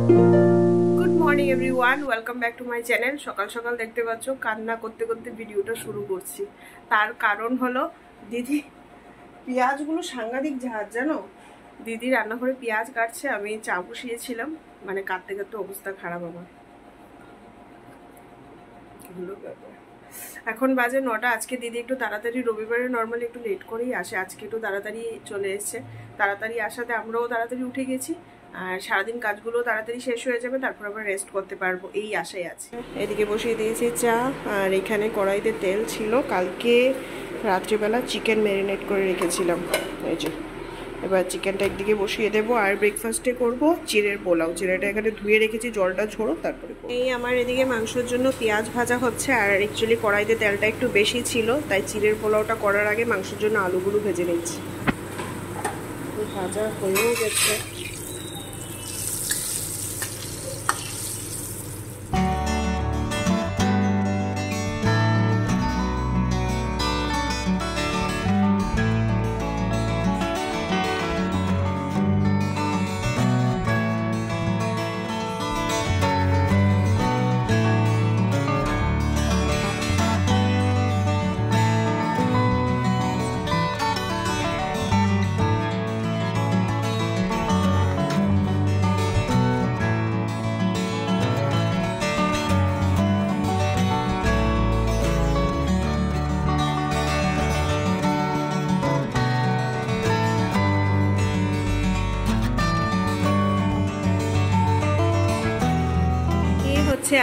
Good morning everyone, welcome back to my channel. সকাল সকাল দেখতে পাচ্ছ কান্না করতে করতে ভিডিওটা শুরু করছি। তার কারণ হলো দিদি পেঁয়াজগুলো সাংঘাতিক ঝাঁজ, জানো। দিদি রান্নাঘরে পেঁয়াজ কাটছে, আমি চা বসিয়েছিলাম, মানে কাটতে কাটতে অবস্থা খারাপ আমার। এখন বাজে 9টা। আজকে দিদি একটু তাড়াতাড়ি, রবিবারে নর্মালি একটু লেট করেই আসে, আজকে একটু তাড়াতাড়ি চলে এসছে। তাড়াতাড়ি আসাতে আমরাও তাড়াতাড়ি উঠে গেছি, আর সারাদিন কাজগুলো তাড়াতাড়ি শেষ হয়ে যাবে, তারপর আবার রেস্ট করতে পারবো, এই আশায় আছে। এদিকে বসিয়ে দিয়েছি চা, আর এখানে কড়াইতে তেল ছিল। কালকে রাত্রিবেলা চিকেন ম্যারিনেট করে রেখেছিলাম, এই যে। এবার চিকেনটা একদিকে বসিয়ে দেবো, আর ব্রেকফাস্টে করব চিড়ের পোলাও। চিড়েটা এখানে ধুয়ে রেখেছি, জলটা ঝোড়ো তারপরে। এই আমার এদিকে মাংসের জন্য পেঁয়াজ ভাজা হচ্ছে, আর অ্যাকচুয়ালি কড়াইতে তেলটা একটু বেশি ছিল, তাই চিড়ের পোলাওটা করার আগে মাংসের জন্য আলুগুলো ভেজে নিচ্ছি। ভাজা হয়েও গেছে।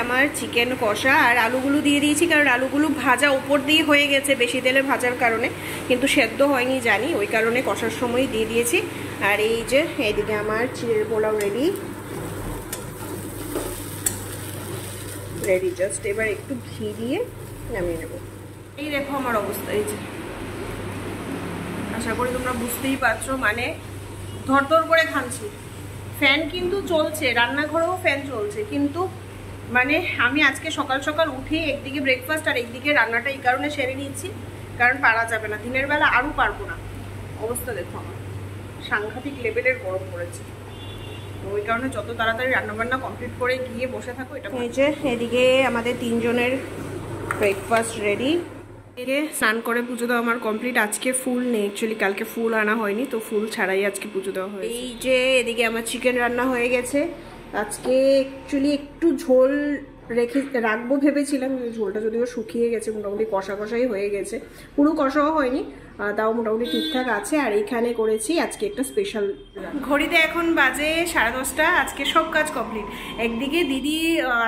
আমার চিকেন কষা, আর আলুগুলো দিয়ে দিয়েছি, কারণ আলুগুলো ভাজা উপর দিয়ে হয়ে গেছে বেশি তেলে ভাজার কারণে, কিন্তু সেদ্ধ হয়নি জানি, ওই কারণে কষার সময় দিয়ে দিয়েছি। আর এই যে এইদিকে আমার চিড়ের পোলাও রেডি। জাস্ট এবার একটু ঘি দিয়ে নামিয়ে নেব। এই দেখো আমার অবস্থা, এই যে। আশা করি তোমরা বুঝতেই পারছো, মানে ধরধর করে খাচ্ছি। ফ্যান কিন্তু চলছে, রান্নাঘরেও ফ্যান চলছে, কিন্তু মানে আমি আজকে সকাল সকাল উঠে একদিকে ব্রেকফাস্ট আর একদিকে রান্নাটা এই কারণে সেরে নিচ্ছি, কারণ পারা যাবে না, দিনের বেলা আরও পারবো না। অবস্থা দেখো আমার, সাংঘাতিক লেভেলের গরম পড়েছে, ওই কারণে যত তাড়াতাড়ি রান্নাবান্না কমপ্লিট করে গিয়ে বসে থাকো এটা। এই যে এদিকে আমাদের 3 জনের ব্রেকফাস্ট রেডি। এদিকে স্নান করে পুজো দেওয়া আমার কমপ্লিট। আজকে ফুল নেই, অ্যাকচুয়ালি কালকে ফুল আনা হয়নি, তো ফুল ছাড়াই আজকে পুজো দেওয়া হয়েছে। এই যে এদিকে আমার চিকেন রান্না হয়ে গেছে। আজকে অ্যাকচুয়ালি একটু ঝোল রাখবো ভেবেছিলাম, ঝোলটা যদিও শুকিয়ে গেছে, মোটামুটি কষা কষাই হয়ে গেছে, পুরো কষাও হয়নি, তাও মোটামুটি ঠিকঠাক আছে। আর এইখানে করেছি আজকে একটা স্পেশাল। ঘড়িতে এখন বাজে 10:30। আজকে সব কাজ কমপ্লিট। একদিকে দিদি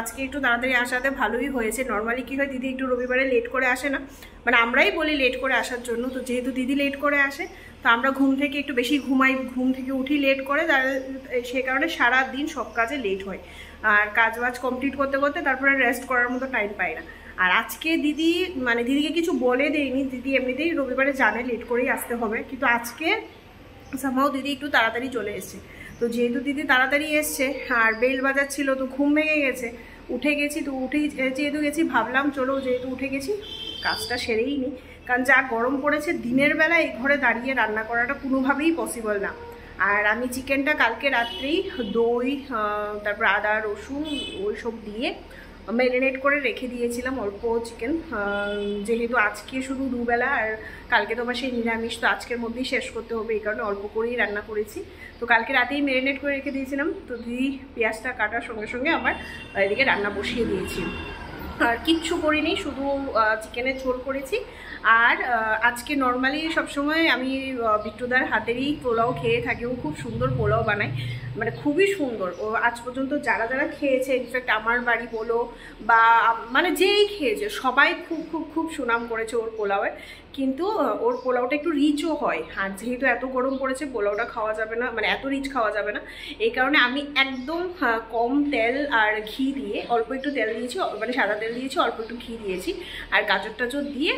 আজকে একটু তাড়াতাড়ি আসাতে ভালোই হয়েছে। নর্মালি কী হয়, দিদি একটু রবিবারে লেট করে আসে না, মানে আমরাই বলি লেট করে আসার জন্য, তো যেহেতু দিদি লেট করে আসে, তো আমরা ঘুম থেকে একটু বেশি ঘুমাই, ঘুম থেকে উঠি লেট করে, সে কারণে সারা দিন সব কাজে লেট হয়, আর কাজ বাজ কমপ্লিট করতে করতে তারপরে রেস্ট করার মতো টাইম পাই না। আর আজকে দিদি, মানে দিদিকে কিছু বলে দেয়নি, দিদি এমনিতেই রবিবারে জানে লেট করেই আসতে হবে, কিন্তু আজকে সামহাও দিদি একটু তাড়াতাড়ি চলে এসছে। তো যেহেতু দিদি তাড়াতাড়ি এসছে আর বেল বাজাচ্ছিল, তো ঘুম ভেঙে গেছে, উঠে গেছি। তো উঠেই যেহেতু গেছি, ভাবলাম চলো যেহেতু উঠে গেছি কাজটা সেরেই নি, কারণ যা গরম পড়েছে দিনের বেলা এই ঘরে দাঁড়িয়ে রান্না করাটা কোনোভাবেই পসিবল না। আর আমি চিকেনটা কালকে রাত্রেই দই, তারপর আদা রসুন ওই সব দিয়ে ম্যারিনেট করে রেখে দিয়েছিলাম অল্প চিকেন, যেহেতু আজকে শুধু দুবেলা, আর কালকে তো আবার সেই নিরামিষ, তো আজকের মধ্যেই শেষ করতে হবে, এই কারণে অল্প করেই রান্না করেছি। তো কালকে রাতেই ম্যারিনেট করে রেখে দিয়েছিলাম। তো দিদি পেঁয়াজটা কাটার সঙ্গে সঙ্গে আমার এদিকে রান্না বসিয়ে দিয়েছি, আর কিচ্ছু করিনি, শুধু চিকেনের ঝোল করেছি। আর আজকে নর্মালি সবসময় আমি বিট্টুদার হাতেরই পোলাও খেয়ে থাকি, ও খুব সুন্দর পোলাও বানায়, মানে খুবই সুন্দর। ও আজ পর্যন্ত যারা যারা খেয়েছে, ইনফ্যাক্ট আমার বাড়ি বলো বা মানে যেই খেয়েছে সবাই খুব খুব খুব সুনাম করেছে ওর পোলাওয়ের। কিন্তু ওর পোলাওটা একটু রিচও হয়, আর যেহেতু এত গরম পড়েছে পোলাওটা খাওয়া যাবে না, মানে এত রিচ খাওয়া যাবে না, এই কারণে আমি একদম কম তেল আর ঘি দিয়ে, অল্প একটু তেল দিয়েছি, মানে সাদা তেল দিয়েছি, অল্প একটু ঘি দিয়েছি, আর গাজর টাজর দিয়ে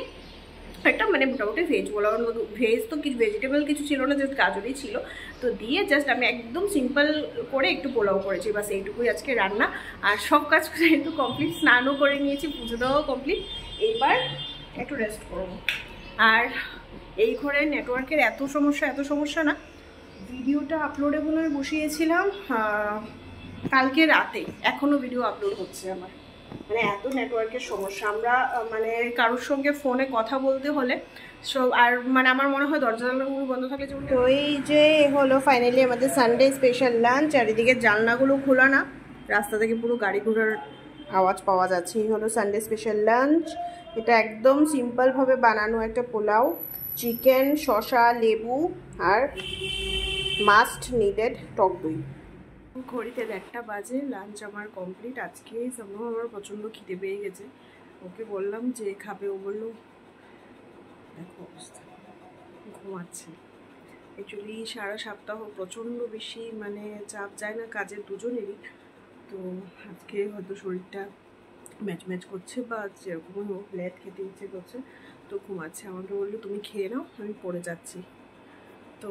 একটা মানে মোটামুটি ভেজ পোলাওয়ের মতো, ভেজ তো কিছু ভেজিটেবল কিছু ছিল না, জাস্ট গাজরই ছিল, তো দিয়ে জাস্ট আমি একদম সিম্পল করে একটু পোলাও করেছি, বাস এইটুকুই আজকে রান্না। আর সব কাজ করে একটু কমপ্লিট, স্নানও করে নিয়েছি, পুজো দেওয়াও কমপ্লিট, এইবার একটু রেস্ট করবো। আর এই ঘরে নেটওয়ার্কের এত সমস্যা না, ভিডিওটা আপলোডেবল আমি বসিয়েছিলাম কালকে রাতে এখনো ভিডিও আপলোড হচ্ছে আমার, মানে এত নেটওয়ার্কের সমস্যা। আমরা মানে কারোর সঙ্গে ফোনে কথা বলতে হলে সব, আর মানে আমার মনে হয় দরজা জানলাগুলো বন্ধ থাকলে যেমন। তো এই যে হলো ফাইনালি আমাদের সানডে স্পেশাল লাঞ্চ। চারিদিকে জানলাগুলো খোলা না, রাস্তা থেকে পুরো গাড়ি ঘোড়ার আওয়াজ পাওয়া যাচ্ছে। এই হলো সানডে স্পেশাল লাঞ্চ। এটা একদম সিম্পলভাবে বানানো একটা পোলাও, চিকেন, শসা, লেবু আর মাস্ট নিডেড টক দই। ঘড়িতে 1টা বাজে, লাঞ্চ আমার কমপ্লিট। আজকে সম্ভব আমার প্রচণ্ড খিদে পেয়ে গেছে। ওকে বললাম যে খাবে, ও বললো দেখো অবস্থা, ঘুমাচ্ছে। অ্যাকচুয়ালি সারা সপ্তাহ প্রচণ্ড বেশি মানে চাপ যায় না কাজের দুজনেরই, তো আজকে হয়তো শরীরটা ম্যাচ ম্যাচ করছে বা যেরকমই হোক লেট খেতে ইচ্ছে করছে, তো ঘুমাচ্ছে। আমাকে বললো তুমি খেয়ে নাও, আমি পড়ে যাচ্ছি। তো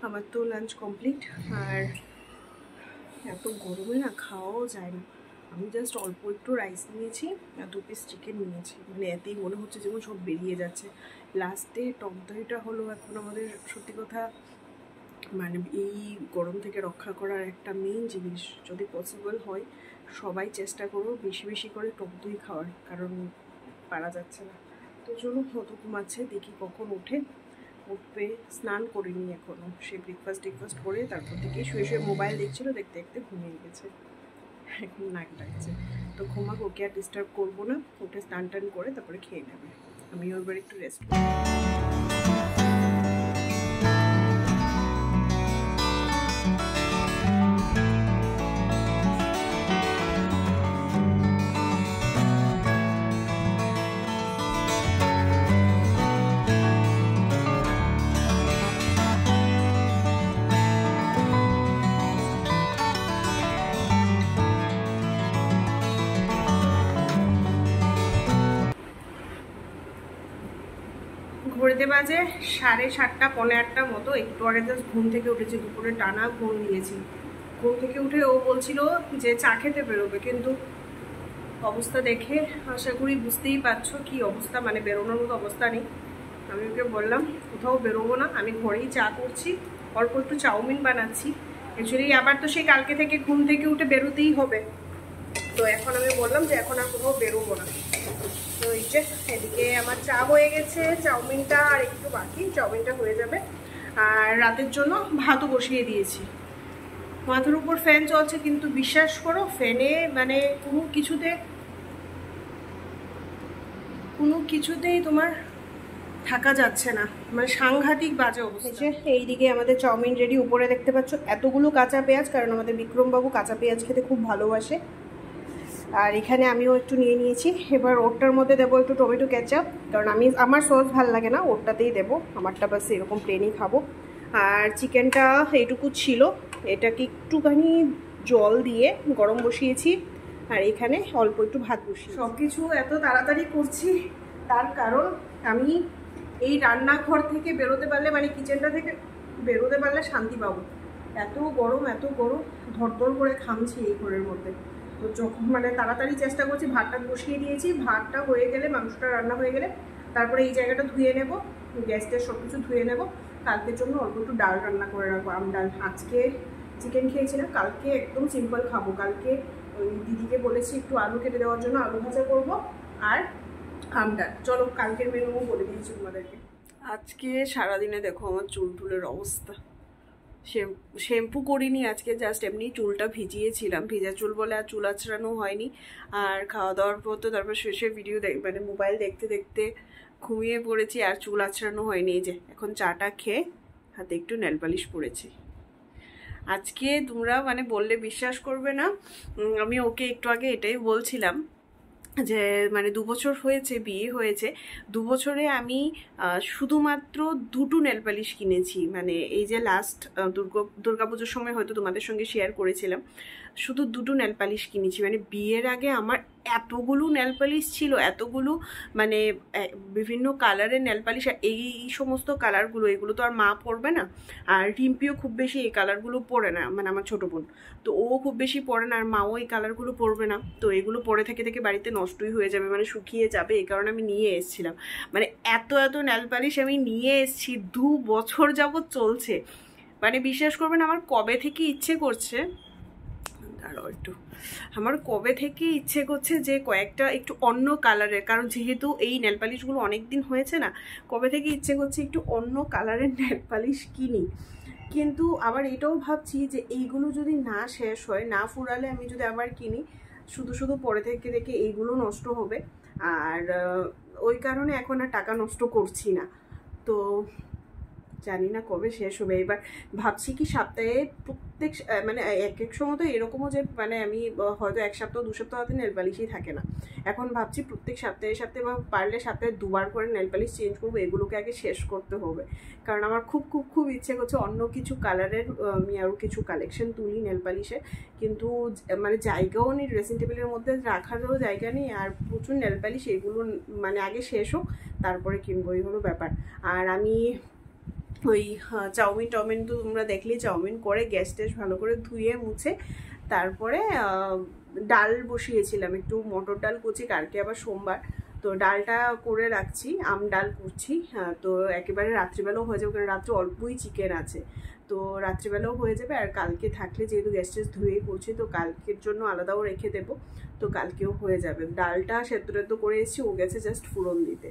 আমার তো লাঞ্চ কমপ্লিট। আর এত গরমে না খাওয়াও যায় না। আমি জাস্ট অল্প একটু রাইস নিয়েছি আর 2 পিস চিকেন নিয়েছি, মানে এতেই মনে হচ্ছে যেমন সব বেরিয়ে যাচ্ছে। লাস্টে টক দইটা হলো এখন আমাদের সত্যি কথা মানে এই গরম থেকে রক্ষা করার একটা মেইন জিনিস। যদি পসিবল হয় সবাই চেষ্টা করো বেশি বেশি করে টক দই খাওয়ার, কারণ পারা যাচ্ছে না। তো চলুন, হতো ঘুমাচ্ছে, দেখি কখন উঠবে। স্নান করিনি এখনও, সে ব্রেকফাস্ট করে তারপর থেকে শুয়ে শুয়ে মোবাইল দেখছিল, দেখতে দেখতে ঘুমিয়ে গেছে। এখন নাক ডাকছে, তো ঘুমাক, ওকে আর ডিস্টার্ব করবো না। ওকে স্নান টান করে তারপরে খেয়ে নেবে, আমিও এবার একটু রেস্ট করব। ঘড়িতে বাজে 7:30 পৌনে 8টার মতো। একটু আগে জাস্ট ঘুম থেকে উঠেছি, দুপুরে টানা ঘুম দিয়েছি। ঘুম থেকে উঠে ও বলছিল যে চা খেতে বেরোবে, কিন্তু অবস্থা দেখে আশা করি বুঝতেই পারছো কি অবস্থা, মানে বেরোনোর মতো অবস্থা নেই। আমি ওকে বললাম কোথাও বেরোবো না, আমি ঘরেই চা করছি, অল্প একটু চাউমিন বানাচ্ছি। অ্যাকচুয়ালি আবার তো সেই কালকে থেকে ঘুম থেকে উঠে বেরোতেই হবে, তো এখন আমি বললাম যে এখন আর কোথাও বেরোবো না। তো এই যে এদিকে আমার চা হয়ে গেছে, চাউমিনটা আর একটু বাকি, চাউমিনটা হয়ে যাবে। আর রাতের জন্য ভাতও বসিয়ে দিয়েছি। মাথার উপর ফ্যান চলছে, কিন্তু বিশ্বাস করো ফ্যানে মানে কোনো কিছুতেই তোমার থাকা যাচ্ছে না, মানে সাংঘাতিক বাজে অবস্থা। এইদিকে আমাদের চাউমিন রেডি। উপরে দেখতে পাচ্ছ এতগুলো কাঁচা পেঁয়াজ, কারণ আমাদের বিক্রমবাবু কাঁচা পেঁয়াজ খেতে খুব ভালোবাসে। আর এখানে আমিও একটু নিয়ে নিয়েছি। এবার ওরটার মধ্যে দেবো একটু টমেটো কেচাপ, কারণ আমার সস ভাল লাগে না, ওরটাতেই দেবো। আমারটা বাস এরকম প্লেনই খাবো। আর চিকেনটা এইটুকু ছিল, এটাকে একটুখানি জল দিয়ে গরম বসিয়েছি। আর এখানে অল্প একটু ভাত বসিয়ে। সব কিছু এত তাড়াতাড়ি করছি তার কারণ আমি এই রান্নাঘর থেকে বেরোতে পারলে, মানে কিচেনটা থেকে বেরোতে পারলে শান্তি পাবো। এত গরম ধরধর করে ঘামছি এই ঘরের মধ্যে। তো যখন মানে তাড়াতাড়ি চেষ্টা করছি, ভাতটা বসিয়ে দিয়েছি, ভাতটা হয়ে গেলে, মাংসটা রান্না হয়ে গেলে তারপরে এই জায়গাটা ধুয়ে নেব, গ্যাসটা সব কিছু ধুয়ে নেব। কালকের জন্য অল্প একটু ডাল রান্না করে রাখবো, আম ডাল। আজকে চিকেন খেয়েছিলাম, কালকে একদম সিম্পল খাবো। কালকে ওই দিদিকে বলেছি একটু আলু কেটে দেওয়ার জন্য, আলু ভাজা করবো আর আম ডাল। চলো কালকের মেনু বলে দিয়েছি তোমাদেরকে। আজকে সারাদিনে দেখো আমার চুলের অবস্থা। শ্যাম্পু করিনি আজকে, জাস্ট এমনি চুলটা ভিজিয়েছিলাম। ভিজা চুল বলে আর চুল আঁচড়ানো হয়নি। আর খাওয়া দাওয়ার পর তো তারপর শেষে ভিডিও মানে মোবাইল দেখতে দেখতে ঘুমিয়ে পড়েছি, আর চুল আঁচড়ানো হয়নি। এই যে এখন চাটা খেয়ে হাতে একটু নেল পালিশ পরেছি। আজকে তোমরা মানে বললে বিশ্বাস করবে না, আমি ওকে একটু আগে এটাই বলছিলাম যে মানে 2 বছর হয়েছে বিয়ে হয়েছে, 2 বছরে আমি শুধুমাত্র 2টো নেল পালিশ কিনেছি। মানে এই যে লাস্ট দুর্গাপুজোর সময় হয়তো তোমাদের সঙ্গে শেয়ার করেছিলাম, শুধু 2টো নেল পালিশ কিনেছি। মানে বিয়ের আগে আমার এতগুলো নেল পালিশ ছিল, এতগুলো মানে বিভিন্ন কালারের নেল পালিশ। এই সমস্ত কালারগুলো, এগুলো তো আর মা পরবে না, আর রিম্পিও খুব বেশি এই কালারগুলো পরে না, মানে আমার ছোটো বোন, তো ও খুব বেশি পরে না, আর মাও এই কালারগুলো পরবে না। তো এগুলো পরে থেকে থেকে বাড়িতে নষ্টই হয়ে যাবে, মানে শুকিয়ে যাবে, এই কারণে আমি নিয়ে এসেছিলাম। মানে এত নেল পালিশ আমি নিয়ে এসেছি, 2 বছর যাবৎ চলছে। মানে বিশ্বাস করবেন আমার কবে থেকে ইচ্ছে করছে, দাঁড়াও একটু, আমার কবে থেকে ইচ্ছে করছে যে কয়েকটা একটু অন্য কালারের, কারণ যেহেতু এই নেল পালিশগুলো অনেক দিন হয়েছে না, কবে থেকে ইচ্ছে করছে একটু অন্য কালারের নেল পালিশ কিনি। কিন্তু আবার এটাও ভাবছি যে এইগুলো যদি না শেষ হয়, না ফুরালে আমি যদি আবার কিনি, শুধু শুধু পরে থেকে দেখে এইগুলো নষ্ট হবে। আর ওই কারণে এখন আর টাকা নষ্ট করছি না। তো জানি না কবে শেষ হবে। এবার ভাবছি কি সপ্তাহে প্রত্যেক মানে এক এক সময় তো এরকমও যে মানে আমি হয়তো 1 সপ্তাহ 2 সপ্তাহ হাতে নেল পালিশই থাকে না। এখন ভাবছি প্রত্যেক সপ্তাহে সপ্তাহে বা পারলে সপ্তাহে 2 বার করে নেল পালিশ চেঞ্জ করবো। এগুলোকে আগে শেষ করতে হবে, কারণ আমার খুব খুব খুব ইচ্ছে করছে অন্য কিছু কালারের আমি আরও কিছু কালেকশন তুলি নেল পালিশে। কিন্তু মানে জায়গাও নেই, ড্রেসিং টেবিলের মধ্যে রাখারও জায়গা নেই, আর প্রচুর নেল পালিশ। এগুলো মানে আগে শেষ হোক তারপরে কিনবো, এই হলো ব্যাপার। আর আমি ওই চাউমিন তো তোমরা দেখলেই, চাউমিন করে গ্যাস ট্যাস ভালো করে ধুয়ে মুছে তারপরে ডাল বসিয়েছিলাম, একটু মটর ডাল করছি, কালকে আবার সোমবার, তো ডালটা করে রাখছি, ডাল করছি। তো একেবারে রাত্রিবেলাও হয়ে যাবে, কারণ রাত্রে অল্পই চিকেন আছে, তো রাত্রিবেলাও হয়ে যাবে। আর কালকে থাকলে যেহেতু গ্যাস ট্যাস ধুয়েই করছি, তো কালকের জন্য আলাদাও রেখে দেবো, তো কালকেও হয়ে যাবে। ডালটা সেদ্ধ করে এসেছি, ও গেছে জাস্ট ফুরন দিতে।